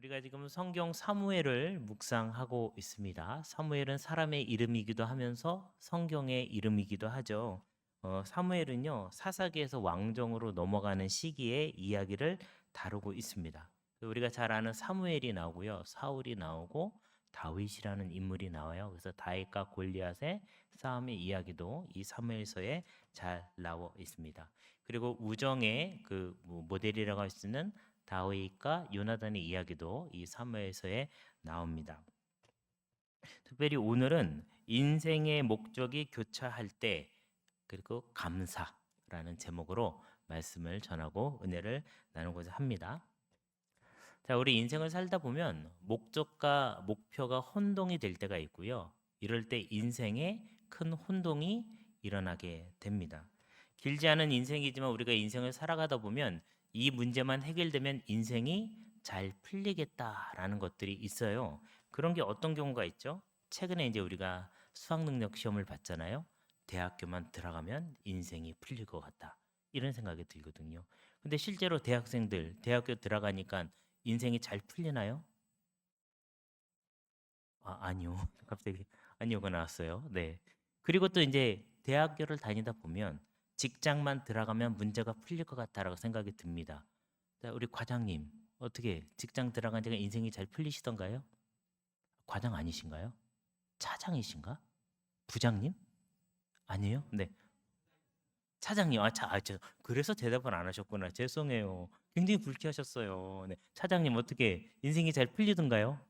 우리가 지금 성경 사무엘을 묵상하고 있습니다. 사무엘은 사람의 이름이기도 하면서 성경의 이름이기도 하죠. 사무엘은요, 사사기에서 왕정으로 넘어가는 시기의 이야기를 다루고 있습니다. 우리가 잘 아는 사무엘이 나오고요, 사울이 나오고 다윗이라는 인물이 나와요. 그래서 다윗과 골리앗의 싸움의 이야기도 이 사무엘서에 잘 나와 있습니다. 그리고 우정의 그 모델이라고 할 수 있는 다윗과 요나단의 이야기도 이 사무엘서에 나옵니다. 특별히 오늘은 인생의 목적이 교차할 때 그리고 감사라는 제목으로 말씀을 전하고 은혜를 나누고자 합니다. 자, 우리 인생을 살다 보면 목적과 목표가 혼동이 될 때가 있고요. 이럴 때 인생에 큰 혼동이 일어나게 됩니다. 길지 않은 인생이지만 우리가 인생을 살아가다 보면 이 문제만 해결되면 인생이 잘 풀리겠다라는 것들이 있어요. 그런 게 어떤 경우가 있죠? 최근에 이제 우리가 수학 능력 시험을 봤잖아요. 대학교만 들어가면 인생이 풀릴 것 같다. 이런 생각이 들거든요. 근데 실제로 대학생들 대학교 들어가니까 인생이 잘 풀리나요? 아니요. 갑자기 아니요가 나왔어요. 네. 그리고 또 이제 대학교를 다니다 보면 직장만 들어가면 문제가 풀릴 것 같다라고 생각이 듭니다. 자, 우리 과장님 어떻게 직장 들어간 지가 인생이 잘 풀리시던가요? 과장 아니신가요? 차장이신가? 부장님? 아니에요? 네. 차장님, 그래서 대답을 안 하셨구나. 죄송해요. 굉장히 불쾌하셨어요. 네. 차장님 어떻게 인생이 잘 풀리던가요?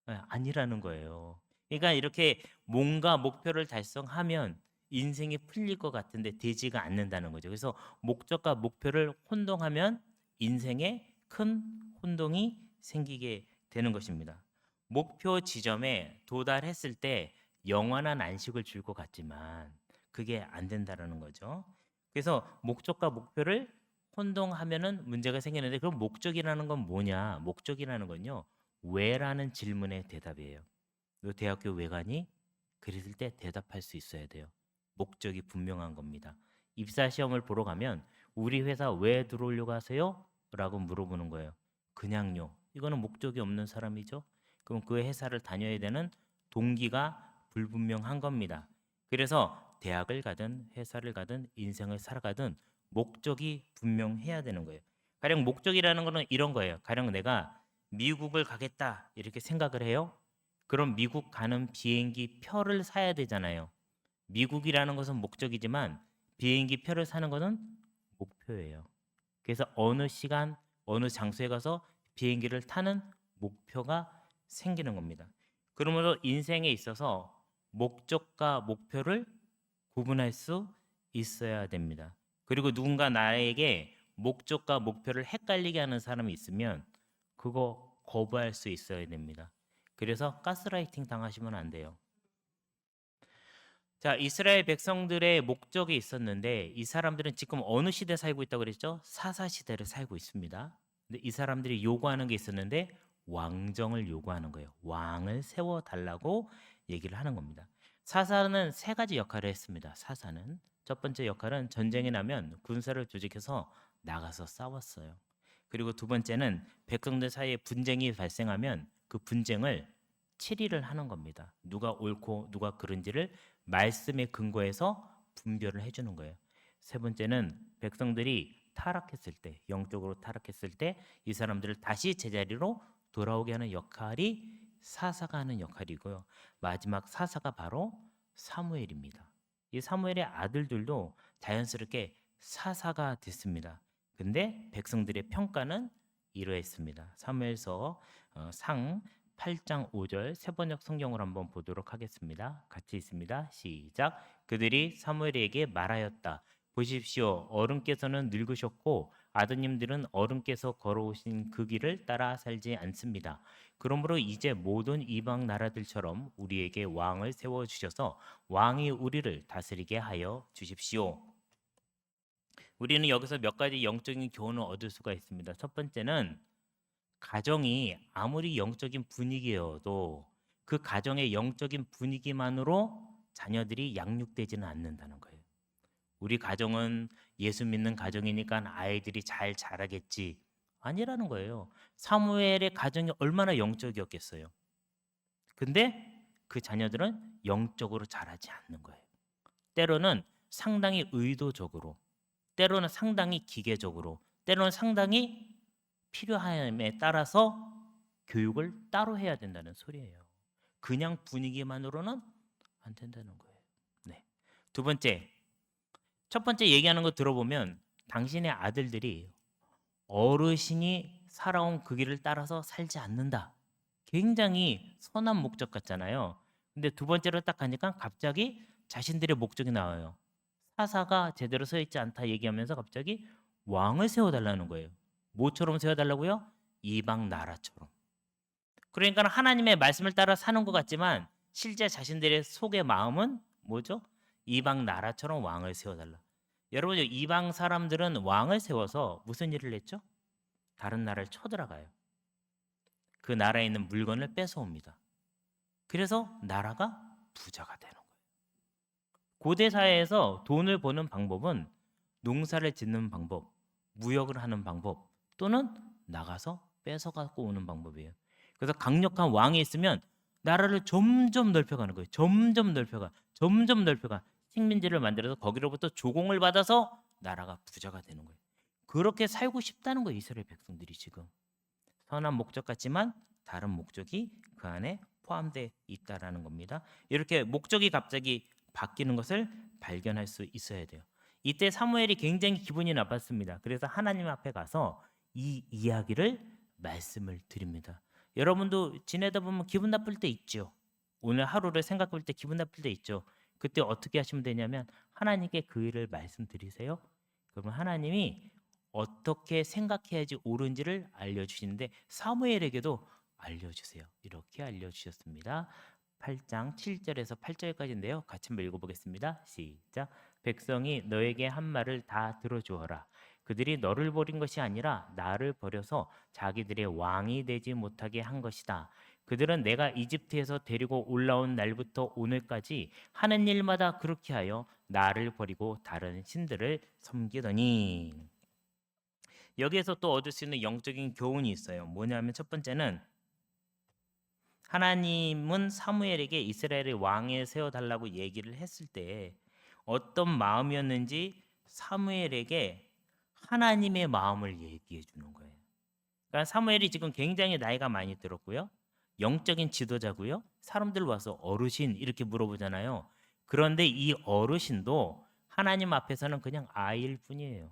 아니라는 거예요. 그러니까 이렇게 뭔가 목표를 달성하면 인생이 풀릴 것 같은데 되지가 않는다는 거죠. 그래서 목적과 목표를 혼동하면 인생에 큰 혼동이 생기게 되는 것입니다. 목표 지점에 도달했을 때 영원한 안식을 줄 것 같지만 그게 안 된다라는 거죠. 그래서 목적과 목표를 혼동하면은 문제가 생기는데 그럼 목적이라는 건 뭐냐? 목적이라는 건요. 왜라는 질문의 대답이에요. 너 대학교 왜 가니? 그랬을 때 대답할 수 있어야 돼요. 목적이 분명한 겁니다. 입사 시험을 보러 가면 우리 회사 왜 들어오려고 하세요? 라고 물어보는 거예요. 그냥요. 이거는 목적이 없는 사람이죠. 그럼 그 회사를 다녀야 되는 동기가 불분명한 겁니다. 그래서 대학을 가든 회사를 가든 인생을 살아가든 목적이 분명해야 되는 거예요. 가령 목적이라는 거는 이런 거예요. 가령 내가 미국을 가겠다 이렇게 생각을 해요. 그럼 미국 가는 비행기 표를 사야 되잖아요. 미국이라는 것은 목적이지만 비행기 표를 사는 것은 목표예요. 그래서 어느 시간, 어느 장소에 가서 비행기를 타는 목표가 생기는 겁니다. 그러므로 인생에 있어서 목적과 목표를 구분할 수 있어야 됩니다. 그리고 누군가 나에게 목적과 목표를 헷갈리게 하는 사람이 있으면 그거 거부할 수 있어야 됩니다. 그래서 가스라이팅 당하시면 안 돼요. 자, 이스라엘 백성들의 목적이 있었는데 이 사람들은 지금 어느 시대 살고 있다고 그랬죠? 사사 시대를 살고 있습니다. 근데 이 사람들이 요구하는 게 있었는데 왕정을 요구하는 거예요. 왕을 세워 달라고 얘기를 하는 겁니다. 사사는 세 가지 역할을 했습니다. 사사는 첫 번째 역할은 전쟁이 나면 군사를 조직해서 나가서 싸웠어요. 그리고 두 번째는 백성들 사이에 분쟁이 발생하면 그 분쟁을 치리를 하는 겁니다. 누가 옳고 누가 그른지를 말씀에 근거해서 분별을 해주는 거예요. 세 번째는 백성들이 타락했을 때, 영적으로 타락했을 때 이 사람들을 다시 제자리로 돌아오게 하는 역할이 사사가 하는 역할이고요. 마지막 사사가 바로 사무엘입니다. 이 사무엘의 아들들도 자연스럽게 사사가 됐습니다. 근데 백성들의 평가는 이러했습니다. 사무엘서 상 8장 5절 세번역 성경으로 한번 보도록 하겠습니다. 같이 있습니다. 시작. 그들이 사무엘에게 말하였다. 보십시오. 어른께서는 늙으셨고 아드님들은 어른께서 걸어오신 그 길을 따라 살지 않습니다. 그러므로 이제 모든 이방 나라들처럼 우리에게 왕을 세워 주셔서 왕이 우리를 다스리게 하여 주십시오. 우리는 여기서 몇 가지 영적인 교훈을 얻을 수가 있습니다. 첫 번째는 가정이 아무리 영적인 분위기여도 그 가정의 영적인 분위기만으로 자녀들이 양육되지는 않는다는 거예요. 우리 가정은 예수 믿는 가정이니까 아이들이 잘 자라겠지. 아니라는 거예요. 사무엘의 가정이 얼마나 영적이었겠어요. 근데 그 자녀들은 영적으로 자라지 않는 거예요. 때로는 상당히 의도적으로, 때로는 상당히 기계적으로, 때로는 상당히 필요함에 따라서 교육을 따로 해야 된다는 소리예요. 그냥 분위기만으로는 안 된다는 거예요. 네. 두 번째, 첫 번째 얘기하는 거 들어보면 당신의 아들들이 어르신이 살아온 그 길을 따라서 살지 않는다. 굉장히 선한 목적 같잖아요. 근데 두 번째로 딱 가니까 갑자기 자신들의 목적이 나와요. 사사가 제대로 서 있지 않다 얘기하면서 갑자기 왕을 세워달라는 거예요. 뭐처럼 세워달라고요? 이방 나라처럼. 그러니까 하나님의 말씀을 따라 사는 것 같지만 실제 자신들의 속의 마음은 뭐죠? 이방 나라처럼 왕을 세워달라. 여러분, 이방 사람들은 왕을 세워서 무슨 일을 했죠? 다른 나라를 쳐들어가요. 그 나라에 있는 물건을 뺏어옵니다. 그래서 나라가 부자가 되는 거예요. 고대 사회에서 돈을 버는 방법은 농사를 짓는 방법, 무역을 하는 방법, 또는 나가서 뺏어 갖고 오는 방법이에요. 그래서 강력한 왕이 있으면 나라를 점점 넓혀가는 거예요. 점점 넓혀가 식민지를 만들어서 거기로부터 조공을 받아서 나라가 부자가 되는 거예요. 그렇게 살고 싶다는 거예요. 이스라엘 백성들이 지금. 선한 목적 같지만 다른 목적이 그 안에 포함되어 있다라는 겁니다. 이렇게 목적이 갑자기 바뀌는 것을 발견할 수 있어야 돼요. 이때 사무엘이 굉장히 기분이 나빴습니다. 그래서 하나님 앞에 가서 이 이야기를 말씀을 드립니다. 여러분도 지내다 보면 기분 나쁠 때 있죠. 오늘 하루를 생각해 볼 때 기분 나쁠 때 있죠. 그때 어떻게 하시면 되냐면 하나님께 그 일을 말씀드리세요. 그러면 하나님이 어떻게 생각해야지 옳은지를 알려주시는데 사무엘에게도 알려주세요. 이렇게 알려주셨습니다. 8장 7절에서 8절까지인데요. 같이 한번 읽어보겠습니다. 시작. 백성이 너에게 한 말을 다 들어주어라. 그들이 너를 버린 것이 아니라 나를 버려서 자기들의 왕이 되지 못하게 한 것이다. 그들은 내가 이집트에서 데리고 올라온 날부터 오늘까지 하는 일마다 그렇게 하여 나를 버리고 다른 신들을 섬기더니. 여기에서 또 얻을 수 있는 영적인 교훈이 있어요. 뭐냐면 첫 번째는 하나님은 사무엘에게 이스라엘의 왕에 세워달라고 얘기를 했을 때 어떤 마음이었는지 사무엘에게 하나님의 마음을 얘기해 주는 거예요. 그러니까 사무엘이 지금 굉장히 나이가 많이 들었고요. 영적인 지도자고요. 사람들 와서 어르신 이렇게 물어보잖아요. 그런데 이 어르신도 하나님 앞에서는 그냥 아이일 뿐이에요.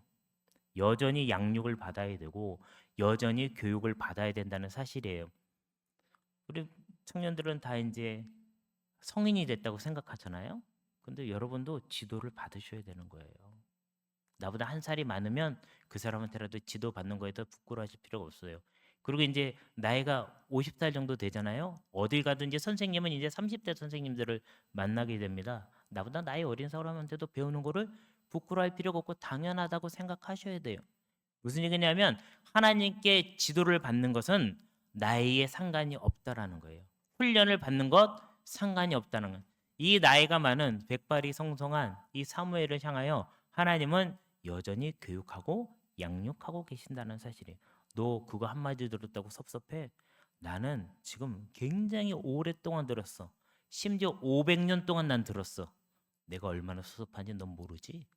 여전히 양육을 받아야 되고 여전히 교육을 받아야 된다는 사실이에요. 우리 청년들은 다 이제 성인이 됐다고 생각하잖아요. 근데 여러분도 지도를 받으셔야 되는 거예요. 나보다 한 살이 많으면 그 사람한테라도 지도 받는 거에 더 부끄러워하실 필요가 없어요. 그리고 이제 나이가 50살 정도 되잖아요. 어딜 가든지 선생님은 이제 30대 선생님들을 만나게 됩니다. 나보다 나이 어린 사람한테도 배우는 거를 부끄러워할 필요가 없고 당연하다고 생각하셔야 돼요. 무슨 얘기냐면 하나님께 지도를 받는 것은 나이에 상관이 없다라는 거예요. 훈련을 받는 것 상관이 없다는 거예요. 이 나이가 많은 백발이 성성한 이 사무엘을 향하여 하나님은 여전히 교육하고 양육하고 계신다는 사실이에요. 너 그거 한마디 들었다고 섭섭해? 나는 지금 굉장히 오랫동안 들었어. 심지어 500년 동안 난 들었어. 내가 얼마나 섭섭한지 넌 모르지?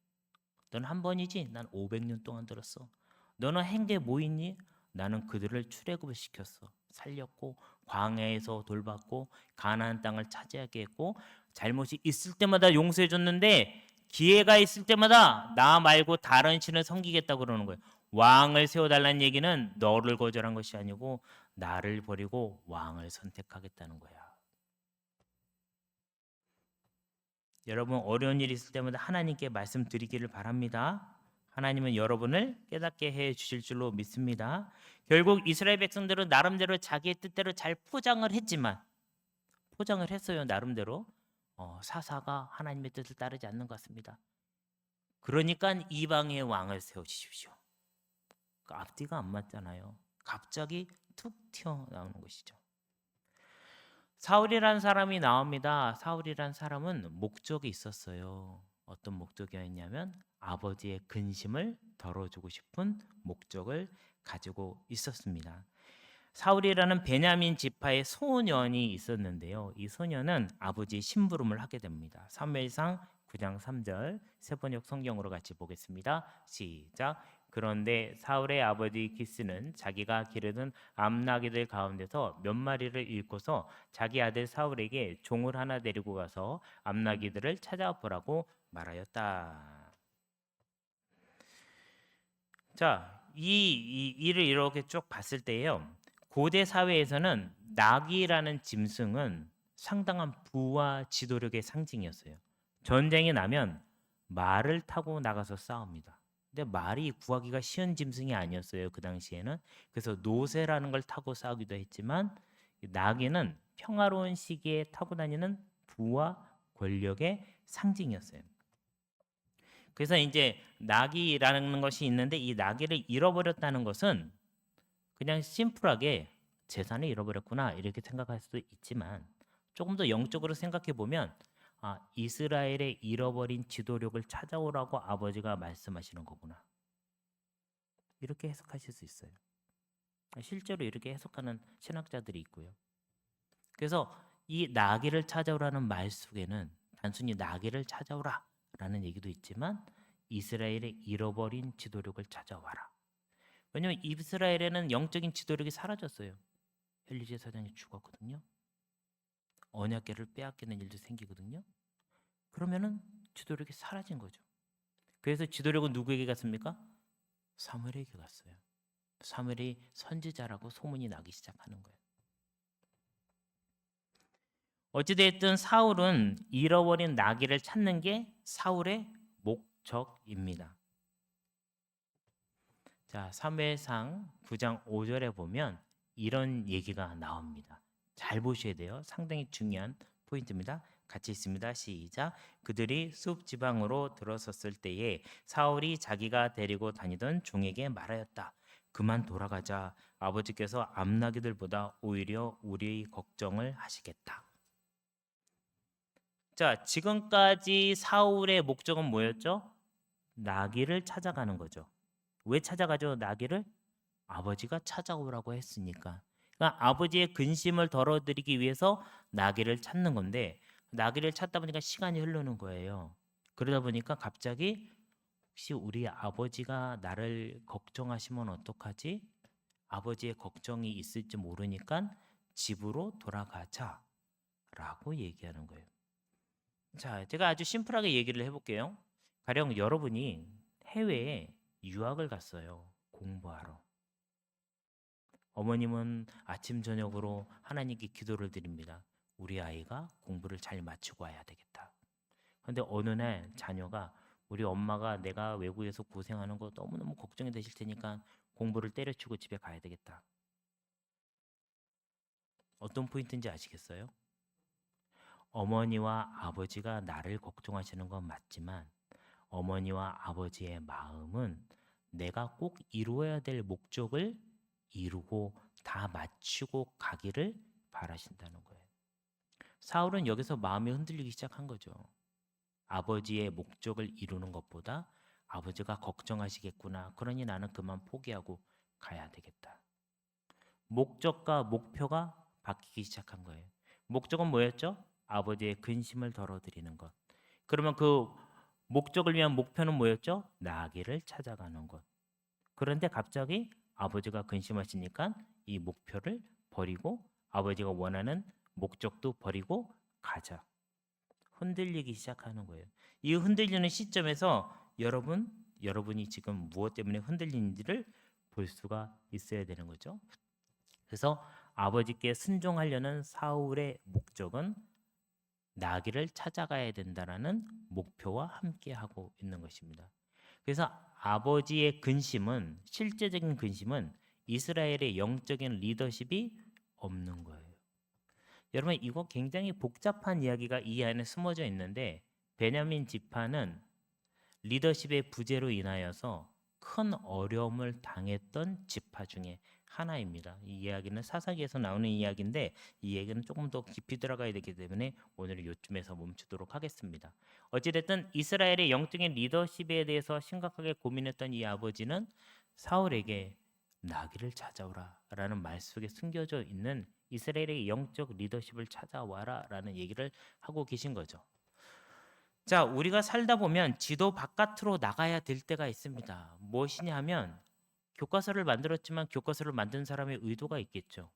넌 한 번이지? 난 500년 동안 들었어. 너는 한 게 뭐 있니? 나는 그들을 출애굽을 시켰어. 살렸고 광야에서 돌봤고 가나안 땅을 차지하게 했고 잘못이 있을 때마다 용서해 줬는데 기회가 있을 때마다 나 말고 다른 신을 섬기겠다고 그러는 거예요. 왕을 세워달라는 얘기는 너를 거절한 것이 아니고 나를 버리고 왕을 선택하겠다는 거야. 여러분 어려운 일이 있을 때마다 하나님께 말씀드리기를 바랍니다. 하나님은 여러분을 깨닫게 해 주실 줄로 믿습니다. 결국 이스라엘 백성들은 나름대로 자기의 뜻대로 잘 포장을 했지만 포장을 했어요. 나름대로 사사가 하나님의 뜻을 따르지 않는 것 같습니다. 그러니까 이방의 왕을 세우십시오. 그 앞뒤가 안 맞잖아요. 갑자기 툭 튀어나오는 것이죠. 사울이라는 사람이 나옵니다. 사울이라는 사람은 목적이 있었어요. 어떤 목적이었냐면 아버지의 근심을 덜어주고 싶은 목적을 가지고 있었습니다. 사울이라는 베냐민 지파의 소년이 있었는데요. 이 소년은 아버지의 심부름을 하게 됩니다. 사무엘상 9장 3절 세번역 성경으로 같이 보겠습니다. 시작. 그런데 사울의 아버지 기스는 자기가 기르던 암나귀들 가운데서 몇 마리를 잃고서 자기 아들 사울에게 종을 하나 데리고 가서 암나귀들을 찾아보라고 말하였다. 자, 이 일을 이렇게 쭉 봤을 때요. 고대 사회에서는 나귀라는 짐승은 상당한 부와 지도력의 상징이었어요. 전쟁이 나면 말을 타고 나가서 싸웁니다. 근데 말이 구하기가 쉬운 짐승이 아니었어요. 그 당시에는. 그래서 노새라는 걸 타고 싸우기도 했지만 나귀는 평화로운 시기에 타고 다니는 부와 권력의 상징이었어요. 그래서 이제 나귀라는 것이 있는데 이 나귀를 잃어버렸다는 것은 그냥 심플하게 재산을 잃어버렸구나 이렇게 생각할 수도 있지만 조금 더 영적으로 생각해 보면 이스라엘의 잃어버린 지도력을 찾아오라고 아버지가 말씀하시는 거구나. 이렇게 해석하실 수 있어요. 실제로 이렇게 해석하는 신학자들이 있고요. 그래서 이 나귀를 찾아오라는 말 속에는 단순히 나귀를 찾아오라라는 얘기도 있지만 이스라엘의 잃어버린 지도력을 찾아와라. 왜냐하면 이스라엘에는 영적인 지도력이 사라졌어요. 엘리제 사장이 죽었거든요. 언약궤를 빼앗기는 일도 생기거든요. 그러면은 지도력이 사라진 거죠. 그래서 지도력은 누구에게 갔습니까? 사무엘에게 갔어요. 사무엘이 선지자라고 소문이 나기 시작하는 거예요. 어찌됐든 사울은 잃어버린 나귀를 찾는 게 사울의 목적입니다. 자, 사무엘상 9장 5절에 보면 이런 얘기가 나옵니다. 잘 보셔야 돼요. 상당히 중요한 포인트입니다. 같이 있습니다. 시작. 그들이 숲 지방으로 들어섰을 때에 사울이 자기가 데리고 다니던 종에게 말하였다. 그만 돌아가자. 아버지께서 암나귀들보다 오히려 우리의 걱정을 하시겠다. 자, 지금까지 사울의 목적은 뭐였죠? 나귀를 찾아가는 거죠. 왜 찾아가죠? 나귀를? 아버지가 찾아오라고 했으니까. 그러니까 아버지의 근심을 덜어드리기 위해서 나귀를 찾는 건데 나귀를 찾다 보니까 시간이 흐르는 거예요. 그러다 보니까 갑자기 혹시 우리 아버지가 나를 걱정하시면 어떡하지? 아버지의 걱정이 있을지 모르니까 집으로 돌아가자라고 얘기하는 거예요. 자, 제가 아주 심플하게 얘기를 해볼게요. 가령 여러분이 해외에 유학을 갔어요. 공부하러. 어머님은 아침 저녁으로 하나님께 기도를 드립니다. 우리 아이가 공부를 잘 마치고 와야 되겠다. 그런데 어느 날 자녀가 우리 엄마가 내가 외국에서 고생하는 거 너무너무 걱정이 되실 테니까 공부를 때려치고 집에 가야 되겠다. 어떤 포인트인지 아시겠어요? 어머니와 아버지가 나를 걱정하시는 건 맞지만 어머니와 아버지의 마음은 내가 꼭 이루어야 될 목적을 이루고 다 마치고 가기를 바라신다는 거예요. 사울은 여기서 마음이 흔들리기 시작한 거죠. 아버지의 목적을 이루는 것보다 아버지가 걱정하시겠구나. 그러니 나는 그만 포기하고 가야 되겠다. 목적과 목표가 바뀌기 시작한 거예요. 목적은 뭐였죠? 아버지의 근심을 덜어드리는 것. 그러면 그 목적을 위한 목표는 뭐였죠? 나귀를 찾아가는 것. 그런데 갑자기 아버지가 근심하시니까 이 목표를 버리고 아버지가 원하는 목적도 버리고 가자. 흔들리기 시작하는 거예요. 이 흔들리는 시점에서 여러분이 지금 무엇 때문에 흔들리는지를 볼 수가 있어야 되는 거죠. 그래서 아버지께 순종하려는 사울의 목적은 나귀를 찾아가야 된다라는 목표와 함께 하고 있는 것입니다. 그래서 아버지의 근심은 실제적인 근심은 이스라엘의 영적인 리더십이 없는 거예요. 여러분 이거 굉장히 복잡한 이야기가 이 안에 숨어져 있는데 베냐민 지파는 리더십의 부재로 인하여서 큰 어려움을 당했던 지파 중에 하나입니다. 이 이야기는 사사기에서 나오는 이야기인데 이 얘기는 조금 더 깊이 들어가야 되기 때문에 오늘은 요쯤에서 멈추도록 하겠습니다. 어찌됐든 이스라엘의 영적인 리더십에 대해서 심각하게 고민했던 이 아버지는 사울에게 나귀를 찾아오라라는 말 속에 숨겨져 있는 이스라엘의 영적 리더십을 찾아와라라는 얘기를 하고 계신 거죠. 자, 우리가 살다 보면 지도 바깥으로 나가야 될 때가 있습니다. 무엇이냐 하면 교과서를 만들었지만 교과서를 만든 사람의 의도가 있겠죠.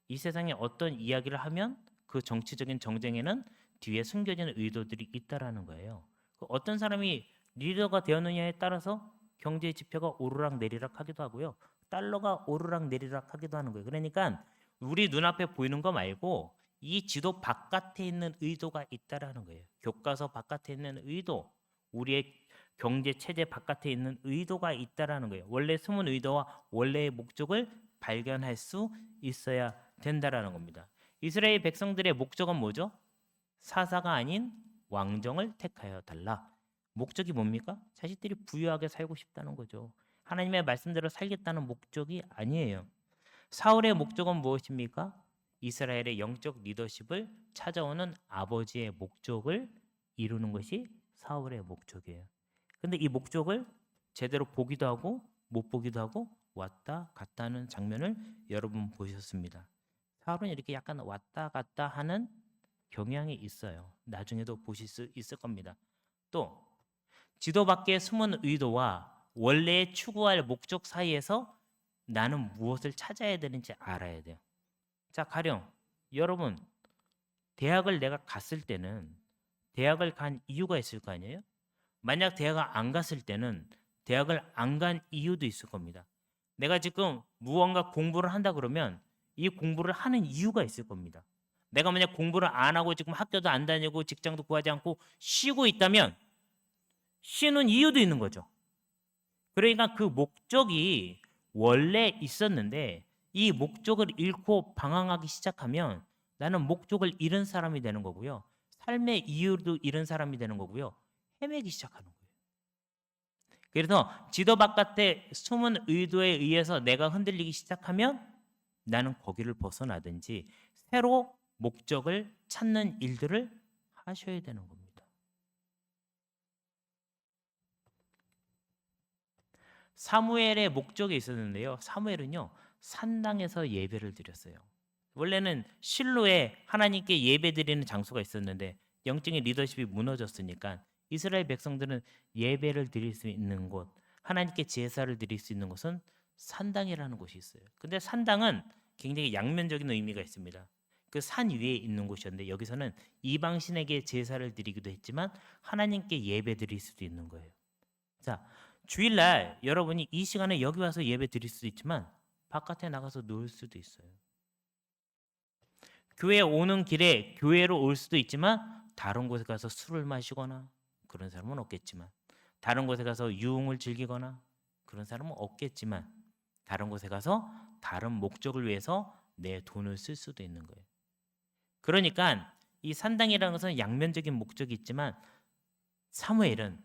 이 세상에 어떤 이야기를 하면 그 정치적인 정쟁에는 뒤에 숨겨진 의도들이 있다라는 거예요. 어떤 사람이 리더가 되었느냐에 따라서 경제 지표가 오르락 내리락 하기도 하고요. 달러가 오르락 내리락 하기도 하는 거예요. 그러니까 우리 눈앞에 보이는 거 말고 이 지도 바깥에 있는 의도가 있다라는 거예요. 교과서 바깥에 있는 의도, 우리의 경제 체제 바깥에 있는 의도가 있다라는 거예요. 원래 숨은 의도와 원래의 목적을 발견할 수 있어야 된다라는 겁니다. 이스라엘 백성들의 목적은 뭐죠? 사사가 아닌 왕정을 택하여 달라. 목적이 뭡니까? 자식들이 부유하게 살고 싶다는 거죠. 하나님의 말씀대로 살겠다는 목적이 아니에요. 사울의 목적은 무엇입니까? 이스라엘의 영적 리더십을 찾아오는 아버지의 목적을 이루는 것이 사울의 목적이에요. 근데 이 목적을 제대로 보기도 하고 못 보기도 하고 왔다 갔다 하는 장면을 여러분 보셨습니다. 사울은 이렇게 약간 왔다 갔다 하는 경향이 있어요. 나중에도 보실 수 있을 겁니다. 또 지도 밖의 숨은 의도와 원래 추구할 목적 사이에서 나는 무엇을 찾아야 되는지 알아야 돼요. 자, 가령 여러분 대학을 내가 갔을 때는 대학을 간 이유가 있을 거 아니에요? 만약 대학을 안 갔을 때는 대학을 안 간 이유도 있을 겁니다. 내가 지금 무언가 공부를 한다 그러면 이 공부를 하는 이유가 있을 겁니다. 내가 만약 공부를 안 하고 지금 학교도 안 다니고 직장도 구하지 않고 쉬고 있다면 쉬는 이유도 있는 거죠. 그러니까 그 목적이 원래 있었는데 이 목적을 잃고 방황하기 시작하면 나는 목적을 잃은 사람이 되는 거고요. 삶의 이유도 잃은 사람이 되는 거고요. 헤매기 시작하는 거예요. 그래서 지도 바깥의 숨은 의도에 의해서 내가 흔들리기 시작하면 나는 거기를 벗어나든지 새로 목적을 찾는 일들을 하셔야 되는 겁니다. 사무엘의 목적이 있었는데요. 사무엘은요, 산당에서 예배를 드렸어요. 원래는 실로에 하나님께 예배 드리는 장소가 있었는데 영적인 리더십이 무너졌으니까 이스라엘 백성들은 예배를 드릴 수 있는 곳, 하나님께 제사를 드릴 수 있는 곳은 산당이라는 곳이 있어요. 근데 산당은 굉장히 양면적인 의미가 있습니다. 그 산 위에 있는 곳이었는데 여기서는 이방신에게 제사를 드리기도 했지만 하나님께 예배 드릴 수도 있는 거예요. 자, 주일날 여러분이 이 시간에 여기 와서 예배 드릴 수도 있지만 바깥에 나가서 놀 수도 있어요. 교회 오는 길에 교회로 올 수도 있지만 다른 곳에 가서 술을 마시거나 그런 사람은 없겠지만 다른 곳에 가서 유흥을 즐기거나 그런 사람은 없겠지만 다른 곳에 가서 다른 목적을 위해서 내 돈을 쓸 수도 있는 거예요. 그러니까 이 산당이라는 것은 양면적인 목적이 있지만 사무엘은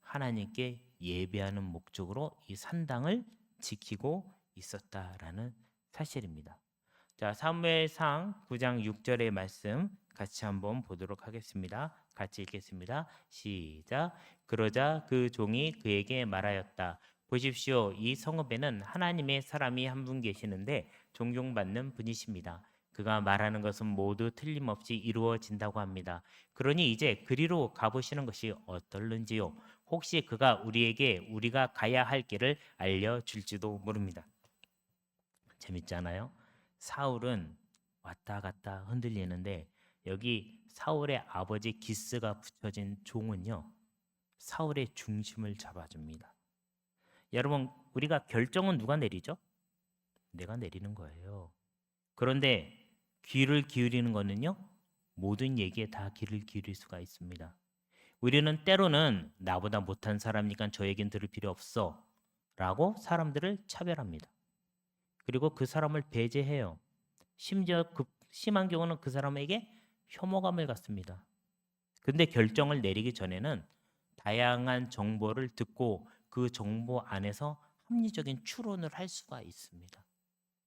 하나님께 예배하는 목적으로 이 산당을 지키고 있었다라는 사실입니다. 자, 사무엘상 9장 6절의 말씀 같이 한번 보도록 하겠습니다. 같이 읽겠습니다. 시작. 그러자 그 종이 그에게 말하였다. 보십시오. 이 성읍에는 하나님의 사람이 한 분 계시는데 존경받는 분이십니다. 그가 말하는 것은 모두 틀림없이 이루어진다고 합니다. 그러니 이제 그리로 가보시는 것이 어떨는지요. 혹시 그가 우리에게 우리가 가야 할 길을 알려줄지도 모릅니다. 재밌잖아요. 사울은 왔다 갔다 흔들리는데 여기 사울의 아버지 기스가 붙여진 종은요, 사울의 중심을 잡아줍니다. 여러분, 우리가 결정은 누가 내리죠? 내가 내리는 거예요. 그런데 귀를 기울이는 거는요, 모든 얘기에 다 귀를 기울일 수가 있습니다. 우리는 때로는 나보다 못한 사람이니까 저에겐 들을 필요 없어 라고 사람들을 차별합니다. 그리고 그 사람을 배제해요. 심지어 심한 경우는 그 사람에게 혐오감을 갖습니다. 근데 결정을 내리기 전에는 다양한 정보를 듣고 그 정보 안에서 합리적인 추론을 할 수가 있습니다.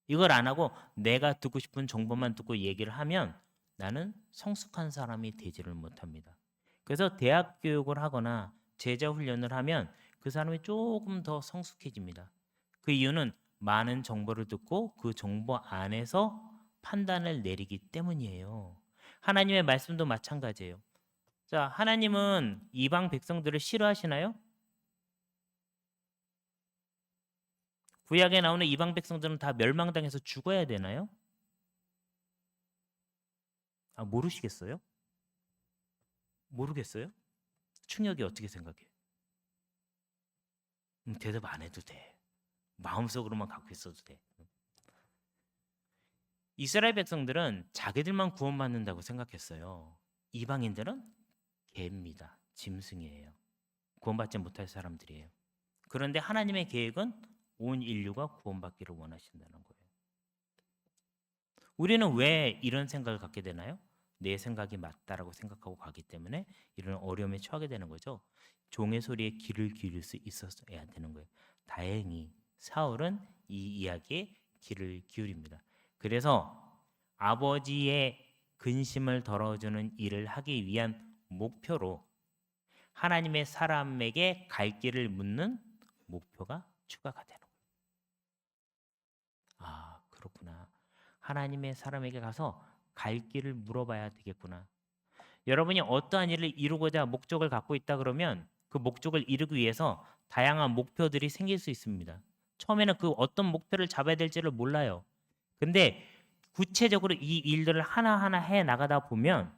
이걸 안 하고 내가 듣고 싶은 정보만 듣고 얘기를 하면 나는 성숙한 사람이 되지를 못합니다. 그래서 대학 교육을 하거나 제자 훈련을 하면 그 사람이 조금 더 성숙해집니다. 그 이유는 많은 정보를 듣고 그 정보 안에서 판단을 내리기 때문이에요. 하나님의 말씀도 마찬가지예요. 자, 하나님은 이방 백성들을 싫어하시나요? 구약에 나오는 이방 백성들은 다 멸망당해서 죽어야 되나요? 아, 모르시겠어요? 모르겠어요? 충격이 어떻게 생각해? 대답 안 해도 돼. 마음속으로만 갖고 있어도 돼. 이스라엘 백성들은 자기들만 구원받는다고 생각했어요. 이방인들은 개입니다. 짐승이에요. 구원받지 못할 사람들이에요. 그런데 하나님의 계획은 온 인류가 구원받기를 원하신다는 거예요. 우리는 왜 이런 생각을 갖게 되나요? 내 생각이 맞다라고 생각하고 가기 때문에 이런 어려움에 처하게 되는 거죠. 종의 소리에 귀를 기울일 수 있어야 되는 거예요. 다행히 사울은 이 이야기에 귀를 기울입니다. 그래서 아버지의 근심을 덜어주는 일을 하기 위한 목표로 하나님의 사람에게 갈 길을 묻는 목표가 추가가 되는 거예요. 아, 그렇구나. 하나님의 사람에게 가서 갈 길을 물어봐야 되겠구나. 여러분이 어떠한 일을 이루고자 목적을 갖고 있다 그러면 그 목적을 이루기 위해서 다양한 목표들이 생길 수 있습니다. 처음에는 그 어떤 목표를 잡아야 될지를 몰라요. 근데 구체적으로 이 일들을 하나하나 해 나가다 보면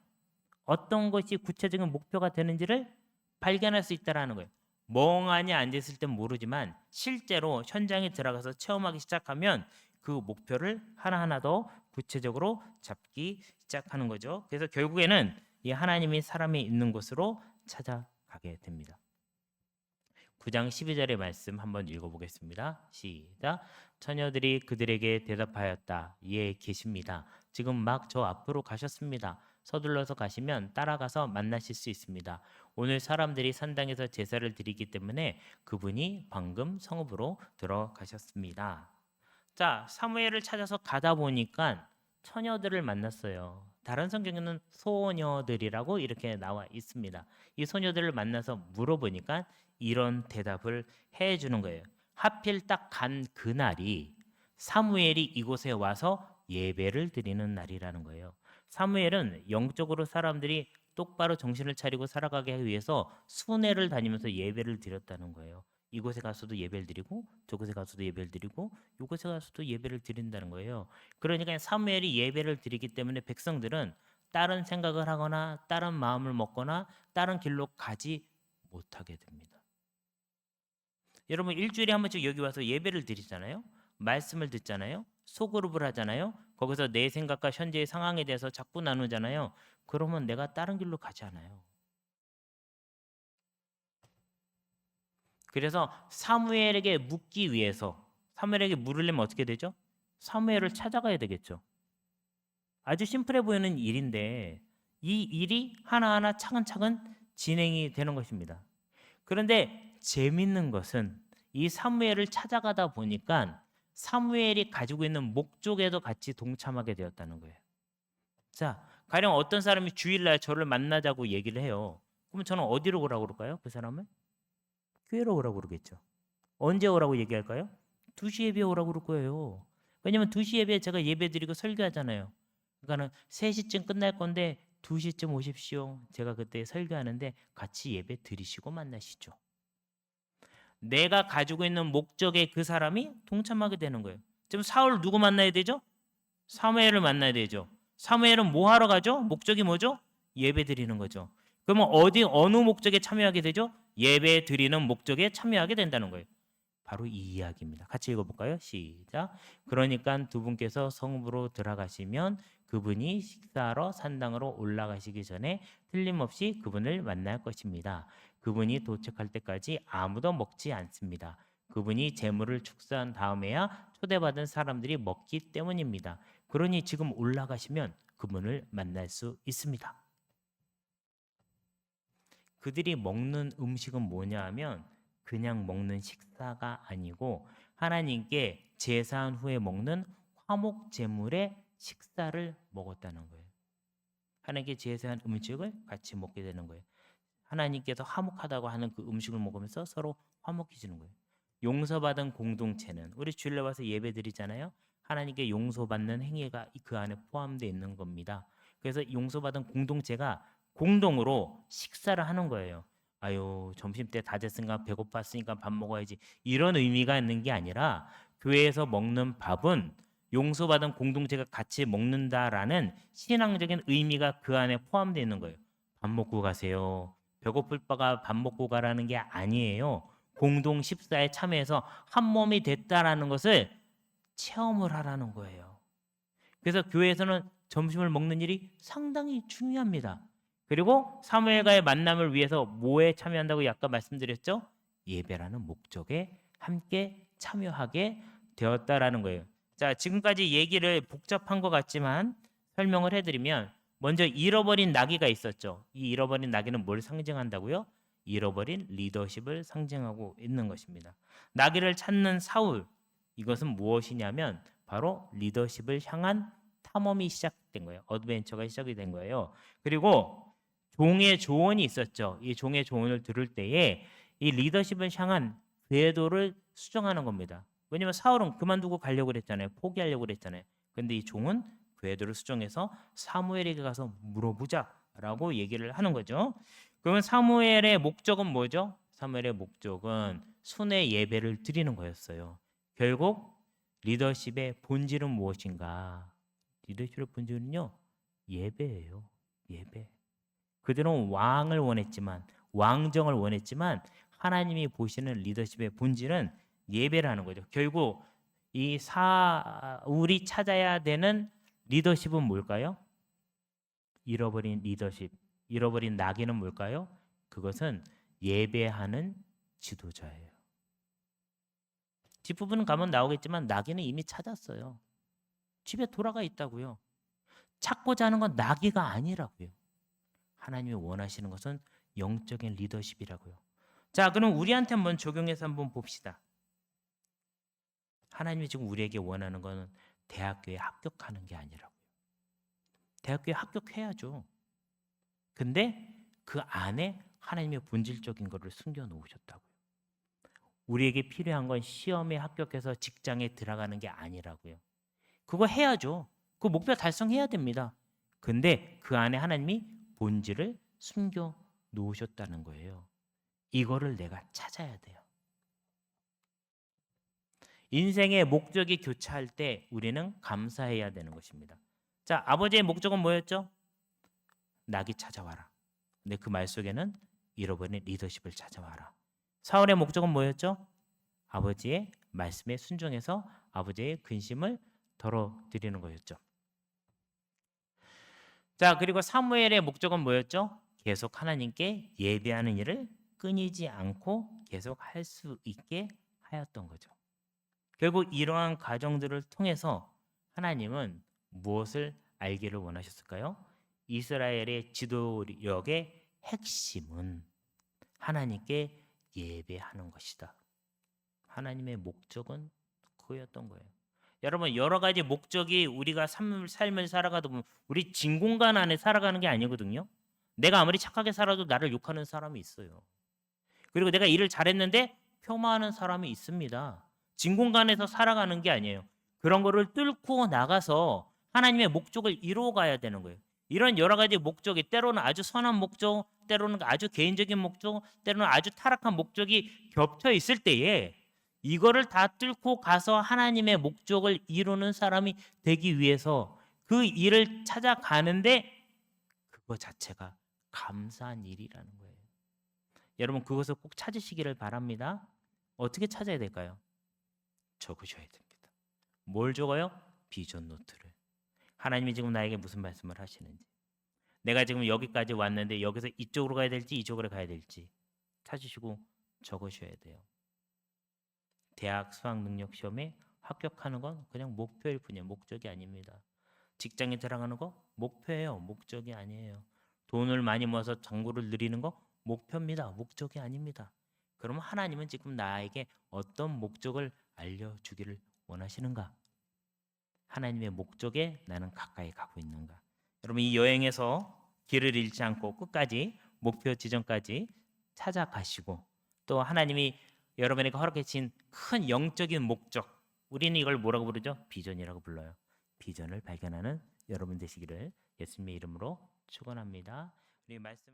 어떤 것이 구체적인 목표가 되는지를 발견할 수 있다라는 거예요. 멍하니 앉아있을 땐 모르지만 실제로 현장에 들어가서 체험하기 시작하면 그 목표를 하나하나 더 구체적으로 잡기 시작하는 거죠. 그래서 결국에는 이 하나님이 사람이 있는 곳으로 찾아가게 됩니다. 9장 12절의 말씀 한번 읽어보겠습니다. 시작. 처녀들이 그들에게 대답하였다. 예, 계십니다. 지금 막 저 앞으로 가셨습니다. 서둘러서 가시면 따라가서 만나실 수 있습니다. 오늘 사람들이 산당에서 제사를 드리기 때문에 그분이 방금 성읍으로 들어가셨습니다. 자, 사무엘을 찾아서 가다 보니까 처녀들을 만났어요. 다른 성경에는 소녀들이라고 이렇게 나와 있습니다. 이 소녀들을 만나서 물어보니까 이런 대답을 해 주는 거예요. 하필 딱 간 그날이 사무엘이 이곳에 와서 예배를 드리는 날이라는 거예요. 사무엘은 영적으로 사람들이 똑바로 정신을 차리고 살아가게 하기 위해서 순회를 다니면서 예배를 드렸다는 거예요. 이곳에 가서도 예배를 드리고 저곳에 가서도 예배를 드리고 이곳에 가서도 예배를 드린다는 거예요. 그러니까 사무엘이 예배를 드리기 때문에 백성들은 다른 생각을 하거나 다른 마음을 먹거나 다른 길로 가지 못하게 됩니다. 여러분 일주일에 한 번씩 여기 와서 예배를 드리잖아요. 말씀을 듣잖아요. 소그룹을 하잖아요. 거기서 내 생각과 현재의 상황에 대해서 자꾸 나누잖아요. 그러면 내가 다른 길로 가지 않아요. 그래서 사무엘에게 묻기 위해서 사무엘에게 물으려면 어떻게 되죠? 사무엘을 찾아가야 되겠죠. 아주 심플해 보이는 일인데 이 일이 하나하나 차근차근 진행이 되는 것입니다. 그런데 재밌는 것은 이 사무엘을 찾아가다 보니까 사무엘이 가지고 있는 목적에도 같이 동참하게 되었다는 거예요. 자, 가령 어떤 사람이 주일날 저를 만나자고 얘기를 해요. 그럼 저는 어디로 오라고 그럴까요? 그 사람을? 교회로 오라고 그러겠죠. 언제 오라고 얘기할까요? 2시 예배에 오라고 그럴 거예요. 왜냐면 2시 예배에 제가 예배 드리고 설교하잖아요. 그러니까는 3시쯤 끝날 건데 2시쯤 오십시오. 제가 그때 설교하는데 같이 예배 드리시고 만나시죠. 내가 가지고 있는 목적에 그 사람이 동참하게 되는 거예요. 지금 사울 누구 만나야 되죠? 사무엘을 만나야 되죠. 사무엘은 뭐 하러 가죠? 목적이 뭐죠? 예배 드리는 거죠. 그러면 어느 목적에 참여하게 되죠? 예배 드리는 목적에 참여하게 된다는 거예요. 바로 이 이야기입니다. 같이 읽어볼까요? 시작. 그러니까 두 분께서 성읍으로 들어가시면 그분이 식사하러 산당으로 올라가시기 전에 틀림없이 그분을 만날 것입니다. 그분이 도착할 때까지 아무도 먹지 않습니다. 그분이 재물을 축사한 다음에야 초대받은 사람들이 먹기 때문입니다. 그러니 지금 올라가시면 그분을 만날 수 있습니다. 그들이 먹는 음식은 뭐냐 하면 그냥 먹는 식사가 아니고 하나님께 제사한 후에 먹는 화목 제물의 식사를 먹었다는 거예요. 하나님께 제사한 음식을 같이 먹게 되는 거예요. 하나님께서 화목하다고 하는 그 음식을 먹으면서 서로 화목해지는 거예요. 용서받은 공동체는 우리 주일날 와서 예배 드리잖아요. 하나님께 용서받는 행위가 그 안에 포함되어 있는 겁니다. 그래서 용서받은 공동체가 공동으로 식사를 하는 거예요. 아유, 점심때 다 됐으니까 배고팠으니까 밥 먹어야지. 이런 의미가 있는 게 아니라 교회에서 먹는 밥은 용서받은 공동체가 같이 먹는다라는 신앙적인 의미가 그 안에 포함되어 있는 거예요. 밥 먹고 가세요. 배고플 바가 밥 먹고 가라는 게 아니에요. 공동 식사에 참여해서 한 몸이 됐다라는 것을 체험을 하라는 거예요. 그래서 교회에서는 점심을 먹는 일이 상당히 중요합니다. 그리고 사무엘과의 만남을 위해서 뭐에 참여한다고 아까 말씀드렸죠? 예배라는 목적에 함께 참여하게 되었다라는 거예요. 자, 지금까지 얘기를 복잡한 것 같지만 설명을 해드리면 먼저 잃어버린 나귀가 있었죠. 이 잃어버린 나귀는 뭘 상징한다고요? 잃어버린 리더십을 상징하고 있는 것입니다. 나귀를 찾는 사울, 이것은 무엇이냐면 바로 리더십을 향한 탐험이 시작된 거예요. 어드벤처가 시작이 된 거예요. 그리고 종의 조언이 있었죠. 이 종의 조언을 들을 때에 이 리더십을 향한 궤도를 수정하는 겁니다. 왜냐하면 사울은 그만두고 가려고 그랬잖아요. 포기하려고 그랬잖아요. 근데 이 종은 궤도를 수정해서 사무엘에게 가서 물어보자라고 얘기를 하는 거죠. 그러면 사무엘의 목적은 뭐죠? 사무엘의 목적은 순회 예배를 드리는 거였어요. 결국 리더십의 본질은 무엇인가? 리더십의 본질은요, 예배예요. 예배. 그들은 왕을 원했지만, 왕정을 원했지만 하나님이 보시는 리더십의 본질은 예배라는 거죠. 결국 이 사울이 찾아야 되는 리더십은 뭘까요? 잃어버린 리더십, 잃어버린 나귀는 뭘까요? 그것은 예배하는 지도자예요. 뒷부분은 가면 나오겠지만 나귀는 이미 찾았어요. 집에 돌아가 있다고요. 찾고자 하는 건 나귀가 아니라고요. 하나님이 원하시는 것은 영적인 리더십이라고요. 자, 그럼 우리한테 한번 적용해서 한번 봅시다. 하나님이 지금 우리에게 원하는 것은 대학교에 합격하는 게 아니라고요. 대학교에 합격해야죠. 근데 그 안에 하나님의 본질적인 것을 숨겨 놓으셨다고요. 우리에게 필요한 건 시험에 합격해서 직장에 들어가는 게 아니라고요. 그거 해야죠. 그 목표 달성해야 됩니다. 근데 그 안에 하나님이 본질을 숨겨 놓으셨다는 거예요. 이거를 내가 찾아야 돼요. 인생의 목적이 교차할 때 우리는 감사해야 되는 것입니다. 자, 아버지의 목적은 뭐였죠? 낙이 찾아와라. 근데 그 말 속에는 잃어버린 리더십을 찾아와라. 사울의 목적은 뭐였죠? 아버지의 말씀에 순종해서 아버지의 근심을 덜어드리는 거였죠. 자, 그리고 사무엘의 목적은 뭐였죠? 계속 하나님께 예배하는 일을 끊이지 않고 계속 할 수 있게 하였던 거죠. 결국 이러한 과정들을 통해서 하나님은 무엇을 알기를 원하셨을까요? 이스라엘의 지도력의 핵심은 하나님께 예배하는 것이다. 하나님의 목적은 그였던 거예요. 여러분, 여러 가지 목적이 우리가 삶을 살아가다 보면 우리 진공관 안에 살아가는 게 아니거든요. 내가 아무리 착하게 살아도 나를 욕하는 사람이 있어요. 그리고 내가 일을 잘했는데 폄하하는 사람이 있습니다. 진공관에서 살아가는 게 아니에요. 그런 거를 뚫고 나가서 하나님의 목적을 이루어 가야 되는 거예요. 이런 여러 가지 목적이 때로는 아주 선한 목적, 때로는 아주 개인적인 목적, 때로는 아주 타락한 목적이 겹쳐 있을 때에 이거를 다 뚫고 가서 하나님의 목적을 이루는 사람이 되기 위해서 그 일을 찾아가는데 그거 자체가 감사한 일이라는 거예요. 여러분, 그것을 꼭 찾으시기를 바랍니다. 어떻게 찾아야 될까요? 적으셔야 됩니다. 뭘 적어요? 비전 노트를. 하나님이 지금 나에게 무슨 말씀을 하시는지, 내가 지금 여기까지 왔는데 여기서 이쪽으로 가야 될지 이쪽으로 가야 될지 찾으시고 적으셔야 돼요. 대학 수학 능력 시험에 합격하는 건 그냥 목표일 뿐이에요. 목적이 아닙니다. 직장에 들어가는 거 목표예요. 목적이 아니에요. 돈을 많이 모아서 장고를 누리는 거 목표입니다. 목적이 아닙니다. 그러면 하나님은 지금 나에게 어떤 목적을 알려주기를 원하시는가? 하나님의 목적에 나는 가까이 가고 있는가? 여러분, 이 여행에서 길을 잃지 않고 끝까지 목표 지점까지 찾아가시고 또 하나님이 여러분에게 허락해 주신 큰 영적인 목적, 우리는 이걸 뭐라고 부르죠? 비전이라고 불러요. 비전을 발견하는 여러분 되시기를 예수님의 이름으로 축원합니다. 우리 말씀